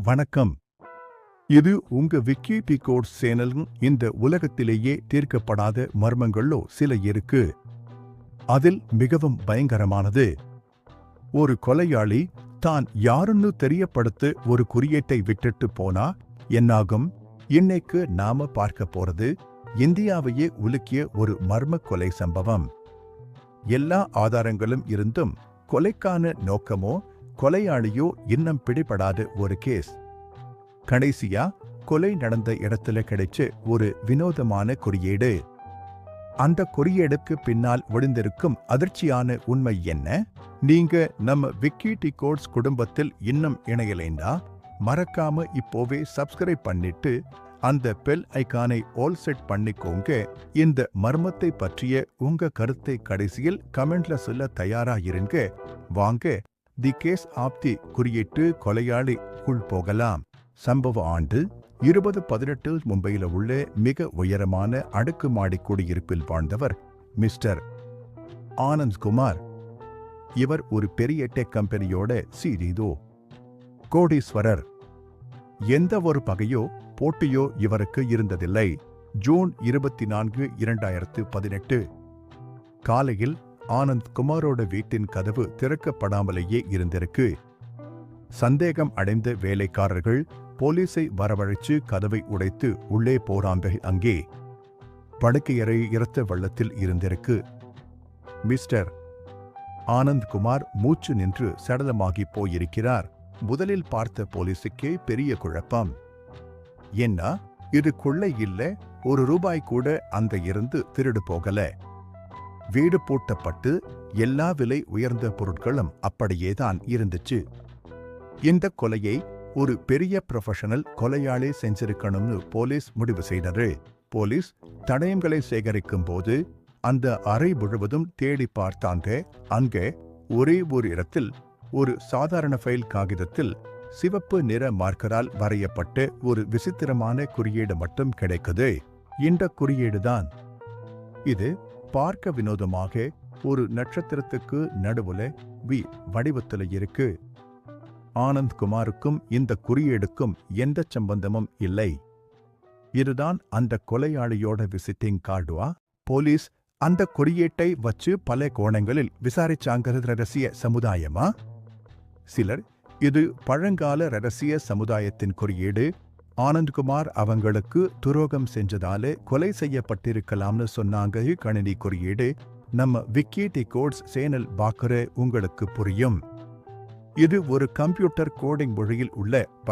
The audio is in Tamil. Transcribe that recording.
வணக்கம். இது உங்க விக்கிபீடியா சேனல். இந்த உலகத்திலேயே தீர்க்கப்படாத மர்மங்களோ சில இருக்கு. அதில் மிகவும் பயங்கரமானது, ஒரு கொலையாளி தான் யாருன்னு தெரியப்படுத்த ஒரு குறியீட்டை விட்டுட்டு போனா என்னாகும்? இன்னைக்கு நாம பார்க்க போறது இந்தியாவையே உலுக்கிய ஒரு மர்ம கொலை சம்பவம். எல்லா ஆதாரங்களும் இருந்தும் கொலைக்கான நோக்கமோ கொலையாளியோ இன்னும் பிடிபடாத ஒரு கேஸ். கடைசியா கொலை நடந்த இடத்துல கிடைச்ச ஒரு வினோதமான குறியீடு. அந்த குறியீடுக்கு பின்னால் ஒளிந்திருக்கும் அதிர்ச்சியான உண்மை என்ன? நீங்க நம்ம விக்கிடிகோட்ஸ் குடும்பத்தில் இன்னும் இணையலைன்னா மறக்காம இப்போவே சப்ஸ்கிரைப் பண்ணிட்டு அந்த பெல் ஐகானை ஆல் செட் பண்ணிக்கோங்க. இந்த மர்மத்தை பற்றிய உங்க கருத்தை கடைசியில் கமெண்ட்ல சொல்ல தயாரா இருங்க. வாங்க தி கேஸ் ஆஃப் தி குறியீட்டு கொலையாளி குள் போகலாம். சம்பவ ஆண்டு 2018. மும்பையில் உள்ள மிக உயரமான அடுக்குமாடி குடியிருப்பில் வாழ்ந்தவர் மிஸ்டர் ஆனந்த் குமார். இவர் ஒரு பெரிய டெக் கம்பெனியோட CEO, கோடீஸ்வரர். எந்த ஒரு பகையோ போட்டியோ இவருக்கு இருந்ததில்லை. ஜூன் 24, 2018 காலையில் ஆனந்த் குமாரோட வீட்டின் கதவு திறக்கப்படாமலேயே இருந்திருக்கு. சந்தேகம் அடைந்த வேலைக்காரர்கள் போலீஸை வரவழைச்சு கதவை உடைத்து உள்ளே போறாங்க. அங்கே படுக்கையறை இரத்த வெள்ளத்தில் இருந்திருக்கு. மிஸ்டர் ஆனந்த் குமார் மூச்சு நின்று சடலமாகி போயிருக்கிறார். முதலில் பார்த்த போலீஸுக்கே பெரிய குழப்பம். என்ன இது? கொள்ளை இல்ல, ₹1 கூட அந்த இருந்து திருடு போகல. வீடு பூட்டப்பட்டு எல்லா விலை உயர்ந்த பொருட்களும் அப்படியேதான் இருந்துச்சு. இந்த கொலையை ஒரு பெரிய ப்ரொஃபஷனல் கொலையாளி செஞ்சிருக்கணும்னு போலீஸ் முடிவு செய்தது. போலீஸ் தடயங்களை சேகரிக்கும் போது அந்த அறை முழுவதும் தேடி பார்த்தாங்க. அங்கே ஒரே ஒரு இடத்தில் ஒரு சாதாரண ஃபைல் காகிதத்தில் சிவப்பு நிற மார்க்கரால் வரையப்பட்ட ஒரு விசித்திரமான குறியீடு மட்டும் கிடைக்குது. இந்த குறியீடுதான் இது. பார்க்க வினோதமாக ஒரு நட்சத்திரத்துக்கு நடுவுல வி வடிவத்தில் இருக்கு. ஆனந்த் குமாருக்கும் இந்த குறியீடுக்கும் எந்த சம்பந்தமும் இல்லை. இதுதான் அந்த கொலையாளியோட விசிட்டிங் கார்டுவா? போலீஸ் அந்த குறியீட்டை வச்சு பல கோணங்களில் விசாரிச்சாங்க. ரகசிய சமுதாயமா? சிலர் இது பழங்கால ரகசிய சமுதாயத்தின் குறியீடு, ஆனந்த்குமார் அவங்களுக்கு துரோகம் செஞ்சதால கொலை செய்யப்பட்டிருக்கலாம்னு சொன்னாங்க. கணினி குறியீடு. நம்ம விக்கிடிகோட்ஸ் சேனல் பார்க்குற உங்களுக்கு புரியும். இது ஒரு கம்ப்யூட்டர் கோடிங் மொழியில் உள்ள